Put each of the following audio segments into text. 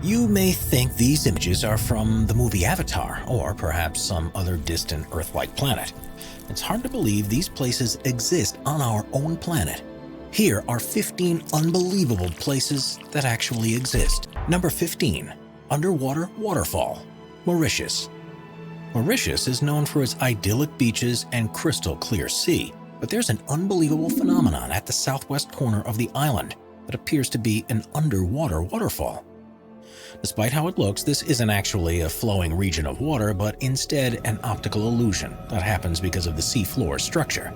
You may think these images are from the movie Avatar, or perhaps some other distant Earth-like planet. It's hard to believe these places exist on our own planet. Here are 15 unbelievable places that actually exist. Number 15. Underwater Waterfall, Mauritius. Mauritius is known for its idyllic beaches and crystal clear sea, but there's an unbelievable phenomenon at the southwest corner of the island that appears to be an underwater waterfall. Despite how it looks, this isn't actually a flowing region of water, but instead an optical illusion that happens because of the seafloor structure.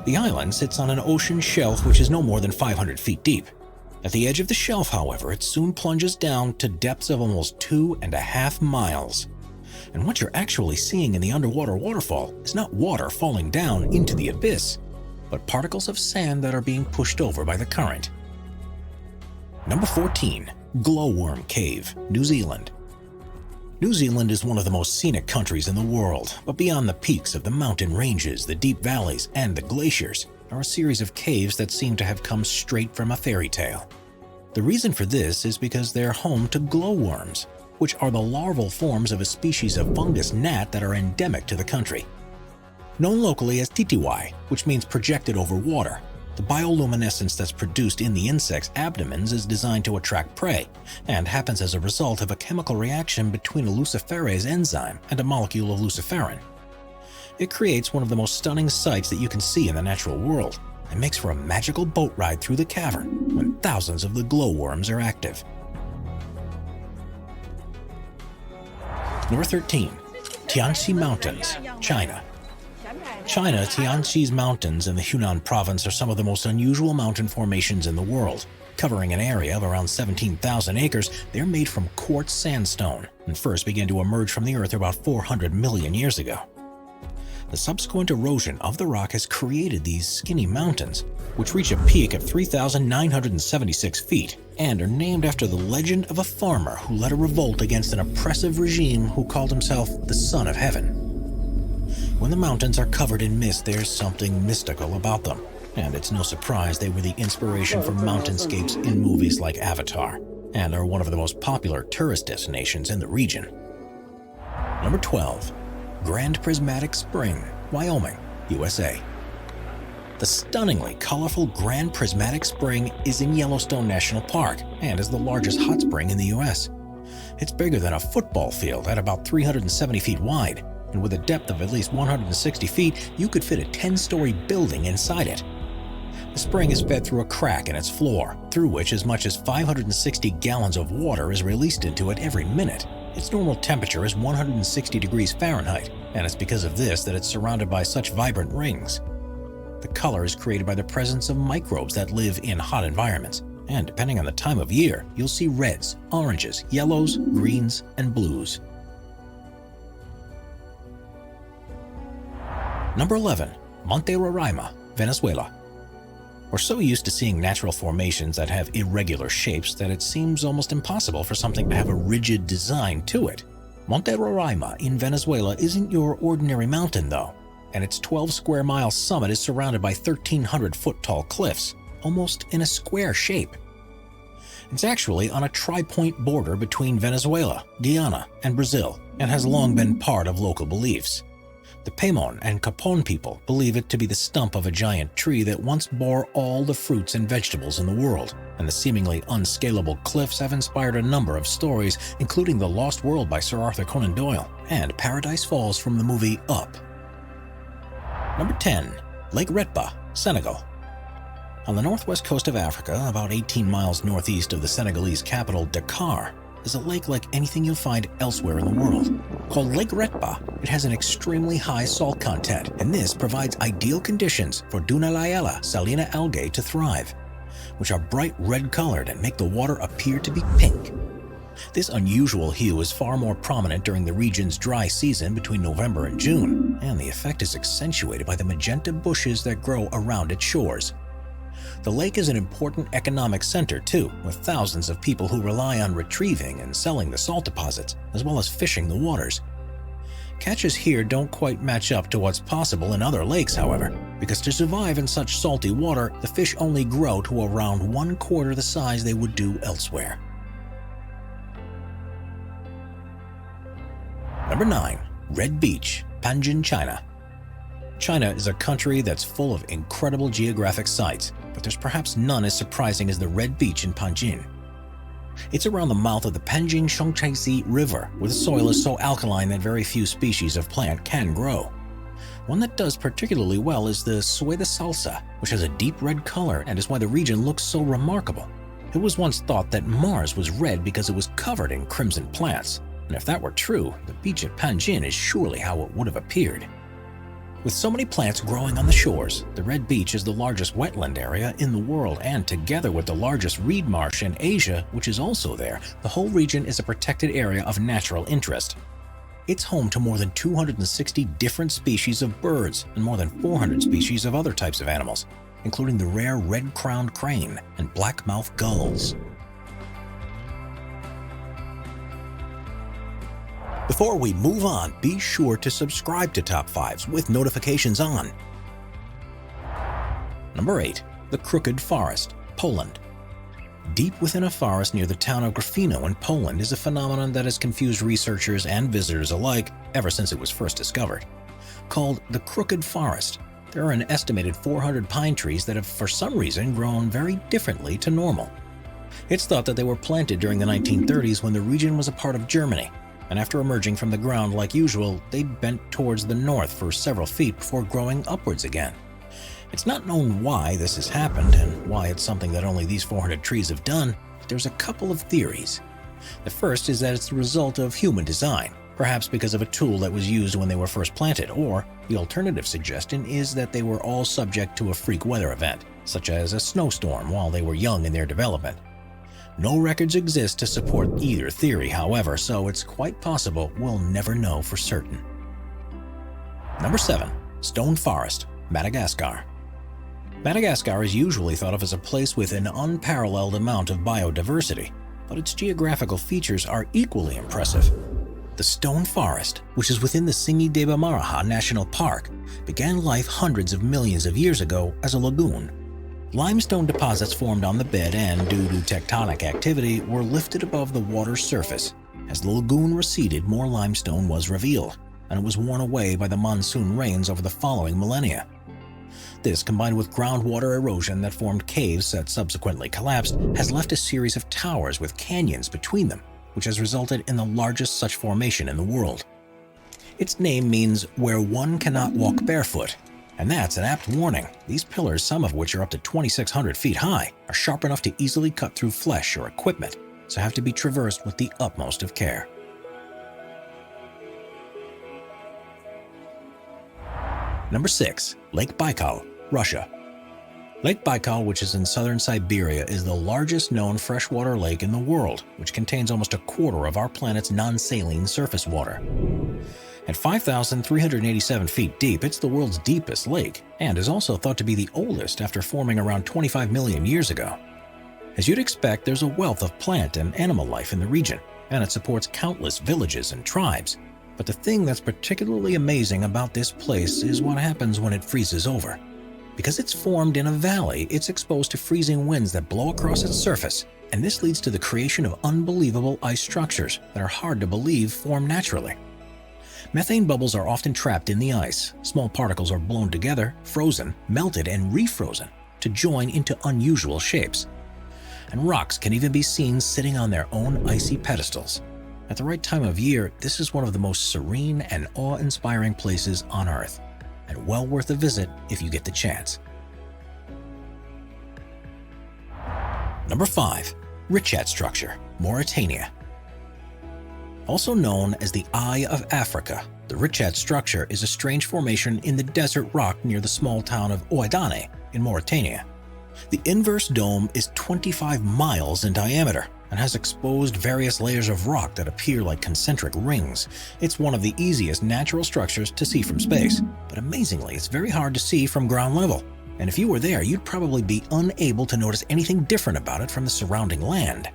The island sits on an ocean shelf which is no more than 500 feet deep. At the edge of the shelf, however, it soon plunges down to depths of almost 2.5 miles. And what you're actually seeing in the underwater waterfall is not water falling down into the abyss, but particles of sand that are being pushed over by the current. Number 14. Glowworm Cave, New Zealand. New Zealand is one of the most scenic countries in the world, but beyond the peaks of the mountain ranges, the deep valleys, and the glaciers are a series of caves that seem to have come straight from a fairy tale. The reason for this is because they're home to glowworms, which are the larval forms of a species of fungus gnat that are endemic to the country. Known locally as titiwai, which means projected over water, the bioluminescence that's produced in the insect's abdomens is designed to attract prey and happens as a result of a chemical reaction between a luciferase enzyme and a molecule of luciferin. It creates one of the most stunning sights that you can see in the natural world and makes for a magical boat ride through the cavern when thousands of the glowworms are active. Number 13. Tianxi Mountains, China. Tianxi's mountains in the Hunan province are some of the most unusual mountain formations in the world. Covering an area of around 17,000 acres, they're made from quartz sandstone and first began to emerge from the earth about 400 million years ago. The subsequent erosion of the rock has created these skinny mountains, which reach a peak of 3,976 feet and are named after the legend of a farmer who led a revolt against an oppressive regime who called himself the Son of Heaven. When the mountains are covered in mist, there's something mystical about them, and it's no surprise they were the inspiration for mountainscapes in movies like Avatar, and are one of the most popular tourist destinations in the region. Number 12. Grand Prismatic Spring, Wyoming, USA. The stunningly colorful Grand Prismatic Spring is in Yellowstone National Park and is the largest hot spring in the US. It's bigger than a football field at about 370 feet wide, and with a depth of at least 160 feet, you could fit a 10-story building inside it. The spring is fed through a crack in its floor, through which as much as 560 gallons of water is released into it every minute. Its normal temperature is 160 degrees Fahrenheit, and it's because of this that it's surrounded by such vibrant rings. The color is created by the presence of microbes that live in hot environments, and depending on the time of year, you'll see reds, oranges, yellows, greens, and blues. Number 11. Monte Roraima, Venezuela. We're so used to seeing natural formations that have irregular shapes that it seems almost impossible for something to have a rigid design to it. Monte Roraima in Venezuela isn't your ordinary mountain though, and its 12-square-mile summit is surrounded by 1,300-foot-tall cliffs, almost in a square shape. It's actually on a tri-point border between Venezuela, Guyana, and Brazil, and has long been part of local beliefs. The Paimon and Capon people believe it to be the stump of a giant tree that once bore all the fruits and vegetables in the world, and the seemingly unscalable cliffs have inspired a number of stories, including The Lost World by Sir Arthur Conan Doyle and Paradise Falls from the movie Up. Number 10. Lake Retba, Senegal. On the northwest coast of Africa, about 18 miles northeast of the Senegalese capital, Dakar, is a lake like anything you'll find elsewhere in the world. Called Lake Retba, it has an extremely high salt content, and this provides ideal conditions for Dunaliella salina algae to thrive, which are bright red-colored and make the water appear to be pink. This unusual hue is far more prominent during the region's dry season between November and June, and the effect is accentuated by the magenta bushes that grow around its shores. The lake is an important economic center too, with thousands of people who rely on retrieving and selling the salt deposits, as well as fishing the waters. Catches here don't quite match up to what's possible in other lakes, however, because to survive in such salty water, the fish only grow to around 1/4 the size they would do elsewhere. Number 9. Red Beach, Panjin, China. China is a country that's full of incredible geographic sites, but there's perhaps none as surprising as the Red Beach in Panjin. It's around the mouth of the Panjin Shangchaisi River, where the soil is so alkaline that very few species of plant can grow. One that does particularly well is the Sueda salsa, which has a deep red color and is why the region looks so remarkable. It was once thought that Mars was red because it was covered in crimson plants, and if that were true, the beach at Panjin is surely how it would have appeared. With so many plants growing on the shores, the Red Beach is the largest wetland area in the world, and together with the largest reed marsh in Asia, which is also there, the whole region is a protected area of natural interest. It's home to more than 260 different species of birds and more than 400 species of other types of animals, including the rare red-crowned crane and black-mouthed gulls. Before we move on, be sure to subscribe to Top 5s with notifications on. Number 8. The Crooked Forest, Poland. Deep within a forest near the town of Gryfino in Poland is a phenomenon that has confused researchers and visitors alike ever since it was first discovered. Called the Crooked Forest, there are an estimated 400 pine trees that have for some reason grown very differently to normal. It's thought that they were planted during the 1930s when the region was a part of Germany, and after emerging from the ground like usual, they bent towards the north for several feet before growing upwards again. It's not known why this has happened and why it's something that only these 400 trees have done, but there's a couple of theories. The first is that it's the result of human design, perhaps because of a tool that was used when they were first planted, or the alternative suggestion is that they were all subject to a freak weather event, such as a snowstorm while they were young in their development. No records exist to support either theory, however, so it's quite possible we'll never know for certain. Number 7. Stone Forest, Madagascar. Madagascar is usually thought of as a place with an unparalleled amount of biodiversity, but its geographical features are equally impressive. The Stone Forest, which is within the Tsingy-de-Bemaraha National Park, began life hundreds of millions of years ago as a lagoon. Limestone deposits formed on the bed and, due to tectonic activity, were lifted above the water's surface. As the lagoon receded, more limestone was revealed, and it was worn away by the monsoon rains over the following millennia. This, combined with groundwater erosion that formed caves that subsequently collapsed, has left a series of towers with canyons between them, which has resulted in the largest such formation in the world. Its name means where one cannot walk barefoot, and that's an apt warning. These pillars, some of which are up to 2,600 feet high, are sharp enough to easily cut through flesh or equipment, so have to be traversed with the utmost of care. Number 6. Lake Baikal, Russia. Lake Baikal, which is in southern Siberia, is the largest known freshwater lake in the world, which contains almost a quarter of our planet's non-saline surface water. At 5,387 feet deep, it's the world's deepest lake, and is also thought to be the oldest after forming around 25 million years ago. As you'd expect, there's a wealth of plant and animal life in the region, and it supports countless villages and tribes. But the thing that's particularly amazing about this place is what happens when it freezes over. Because it's formed in a valley, it's exposed to freezing winds that blow across its surface, and this leads to the creation of unbelievable ice structures that are hard to believe form naturally. Methane bubbles are often trapped in the ice. Small particles are blown together, frozen, melted, and refrozen to join into unusual shapes. And rocks can even be seen sitting on their own icy pedestals. At the right time of year, this is one of the most serene and awe-inspiring places on Earth, and well worth a visit if you get the chance. Number 5. Richat Structure, Mauritania. Also known as the Eye of Africa, the Richat Structure is a strange formation in the desert rock near the small town of Ouaddané in Mauritania. The inverse dome is 25 miles in diameter and has exposed various layers of rock that appear like concentric rings. It's one of the easiest natural structures to see from space, but amazingly, it's very hard to see from ground level. And if you were there, you'd probably be unable to notice anything different about it from the surrounding land.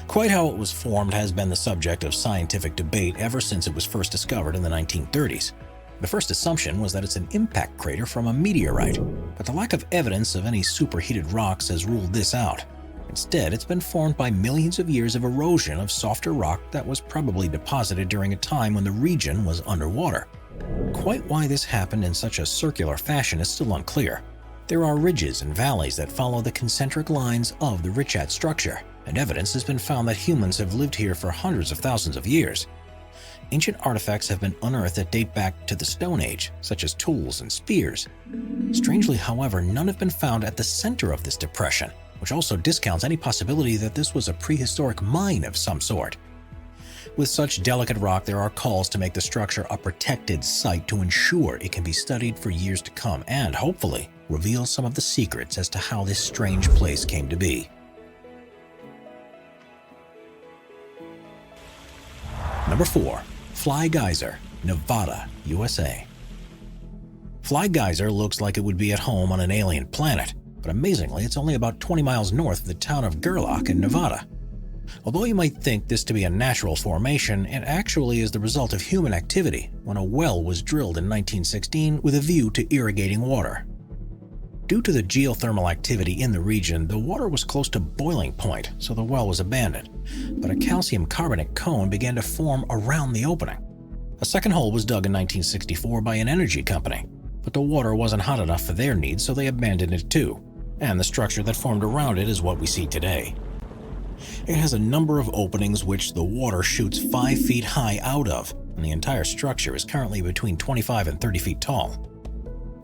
Quite how it was formed has been the subject of scientific debate ever since it was first discovered in the 1930s. The first assumption was that it's an impact crater from a meteorite, but the lack of evidence of any superheated rocks has ruled this out. Instead, it's been formed by millions of years of erosion of softer rock that was probably deposited during a time when the region was underwater. Quite why this happened in such a circular fashion is still unclear. There are ridges and valleys that follow the concentric lines of the Richat structure, and evidence has been found that humans have lived here for hundreds of thousands of years. Ancient artifacts have been unearthed that date back to the Stone Age, such as tools and spears. Strangely, however, none have been found at the center of this depression, which also discounts any possibility that this was a prehistoric mine of some sort. With such delicate rock, there are calls to make the structure a protected site to ensure it can be studied for years to come and, hopefully, reveal some of the secrets as to how this strange place came to be. Number 4. Fly Geyser, Nevada, USA. Fly Geyser looks like it would be at home on an alien planet, but amazingly, it's only about 20 miles north of the town of Gerlach in Nevada. Although you might think this to be a natural formation, it actually is the result of human activity when a well was drilled in 1916 with a view to irrigating water. Due to the geothermal activity in the region, the water was close to boiling point, so the well was abandoned, but a calcium carbonate cone began to form around the opening. A second hole was dug in 1964 by an energy company, but the water wasn't hot enough for their needs, so they abandoned it too, and the structure that formed around it is what we see today. It has a number of openings which the water shoots 5 feet high out of, and the entire structure is currently between 25 and 30 feet tall.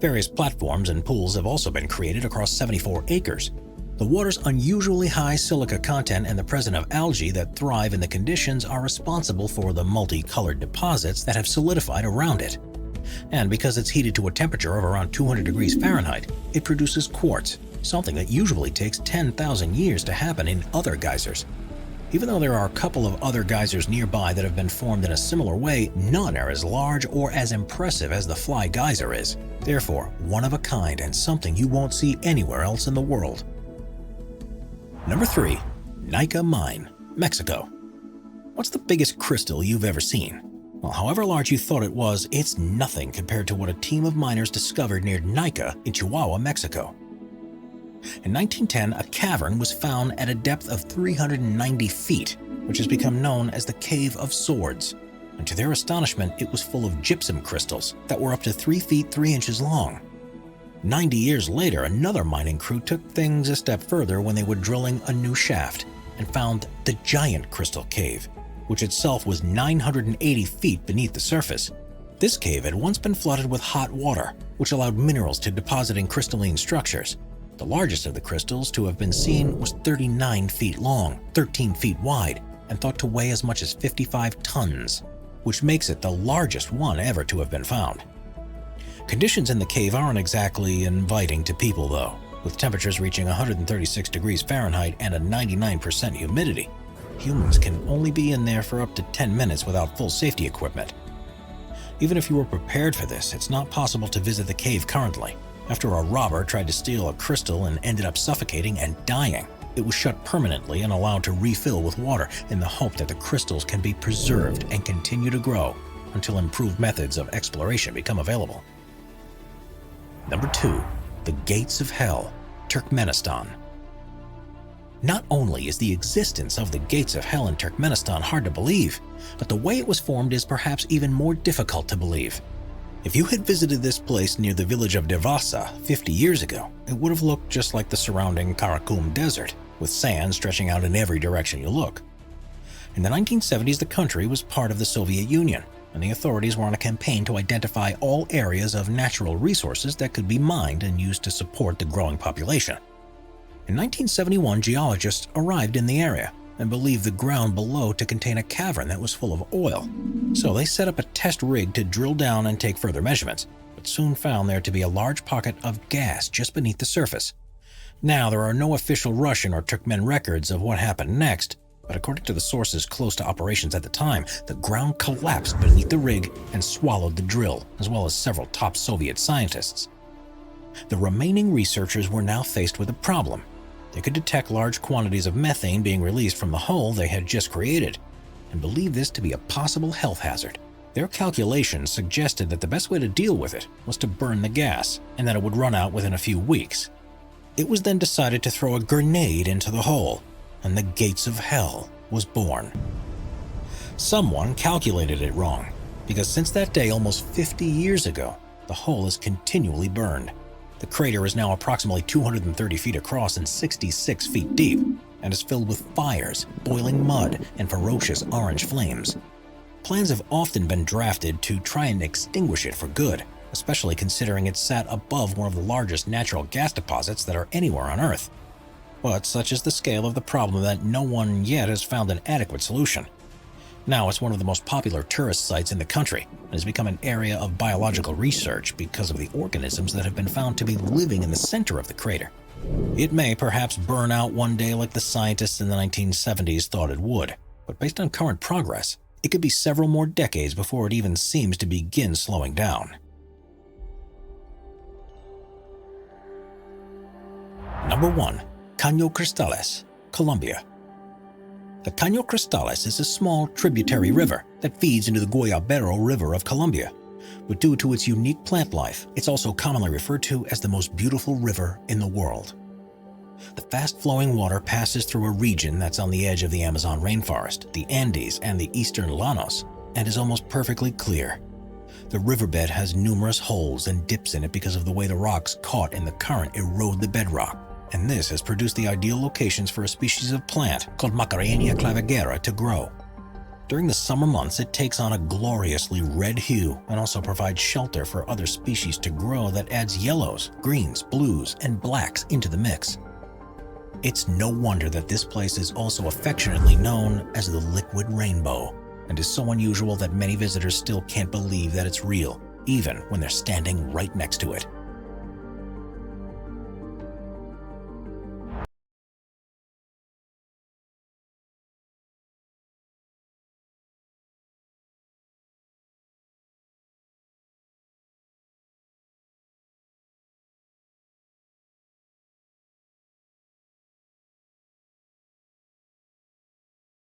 Various platforms and pools have also been created across 74 acres. The water's unusually high silica content and the presence of algae that thrive in the conditions are responsible for the multicolored deposits that have solidified around it. And because it's heated to a temperature of around 200 degrees Fahrenheit, it produces quartz, something that usually takes 10,000 years to happen in other geysers. Even though there are a couple of other geysers nearby that have been formed in a similar way, none are as large or as impressive as the Fly Geyser is. Therefore, one of a kind and something you won't see anywhere else in the world. Number 3. Nika Mine, Mexico. What's the biggest crystal you've ever seen? Well, however large you thought it was, it's nothing compared to what a team of miners discovered near Nika in Chihuahua, Mexico. In 1910, a cavern was found at a depth of 390 feet, which has become known as the Cave of Swords. And to their astonishment, it was full of gypsum crystals that were up to 3 feet 3 inches long. 90 years later, another mining crew took things a step further when they were drilling a new shaft and found the Giant Crystal Cave, which itself was 980 feet beneath the surface. This cave had once been flooded with hot water, which allowed minerals to deposit in crystalline structures. The largest of the crystals to have been seen was 39 feet long, 13 feet wide, and thought to weigh as much as 55 tons, which makes it the largest one ever to have been found. Conditions in the cave aren't exactly inviting to people though, with temperatures reaching 136 degrees Fahrenheit and a 99% humidity. Humans can only be in there for up to 10 minutes without full safety equipment. Even if you were prepared for this, it's not possible to visit the cave currently. After a robber tried to steal a crystal and ended up suffocating and dying, it was shut permanently and allowed to refill with water in the hope that the crystals can be preserved and continue to grow until improved methods of exploration become available. Number 2. The Gates of Hell, Turkmenistan. Not only is the existence of the Gates of Hell in Turkmenistan hard to believe, but the way it was formed is perhaps even more difficult to believe. If you had visited this place near the village of Devasa 50 years ago, it would have looked just like the surrounding Karakum Desert, with sand stretching out in every direction you look. In the 1970s, the country was part of the Soviet Union, and the authorities were on a campaign to identify all areas of natural resources that could be mined and used to support the growing population. In 1971, geologists arrived in the area and believed the ground below to contain a cavern that was full of oil. So they set up a test rig to drill down and take further measurements, but soon found there to be a large pocket of gas just beneath the surface. Now, there are no official Russian or Turkmen records of what happened next, but according to the sources close to operations at the time, the ground collapsed beneath the rig and swallowed the drill, as well as several top Soviet scientists. The remaining researchers were now faced with a problem. They could detect large quantities of methane being released from the hole they had just created, and believed this to be a possible health hazard. Their calculations suggested that the best way to deal with it was to burn the gas, and that it would run out within a few weeks. It was then decided to throw a grenade into the hole, and the gates of hell was born. Someone calculated it wrong, because since that day almost 50 years ago, the hole has continually burned. The crater is now approximately 230 feet across and 66 feet deep, and is filled with fires, boiling mud, and ferocious orange flames. Plans have often been drafted to try and extinguish it for good, especially considering it sat above one of the largest natural gas deposits that are anywhere on Earth. But such is the scale of the problem that no one yet has found an adequate solution. Now it's one of the most popular tourist sites in the country and has become an area of biological research because of the organisms that have been found to be living in the center of the crater. It may perhaps burn out one day like the scientists in the 1970s thought it would, but based on current progress, it could be several more decades before it even seems to begin slowing down. Number 1. Caño Cristales, Colombia. The Caño Cristales is a small tributary river that feeds into the Guayabero River of Colombia. But due to its unique plant life, it's also commonly referred to as the most beautiful river in the world. The fast-flowing water passes through a region that's on the edge of the Amazon rainforest, the Andes, and the eastern Llanos, and is almost perfectly clear. The riverbed has numerous holes and dips in it because of the way the rocks caught in the current erode the bedrock, and this has produced the ideal locations for a species of plant called Macarenia clavigera to grow. During the summer months, it takes on a gloriously red hue and also provides shelter for other species to grow that adds yellows, greens, blues, and blacks into the mix. It's no wonder that this place is also affectionately known as the Liquid Rainbow, and is so unusual that many visitors still can't believe that it's real, even when they're standing right next to it.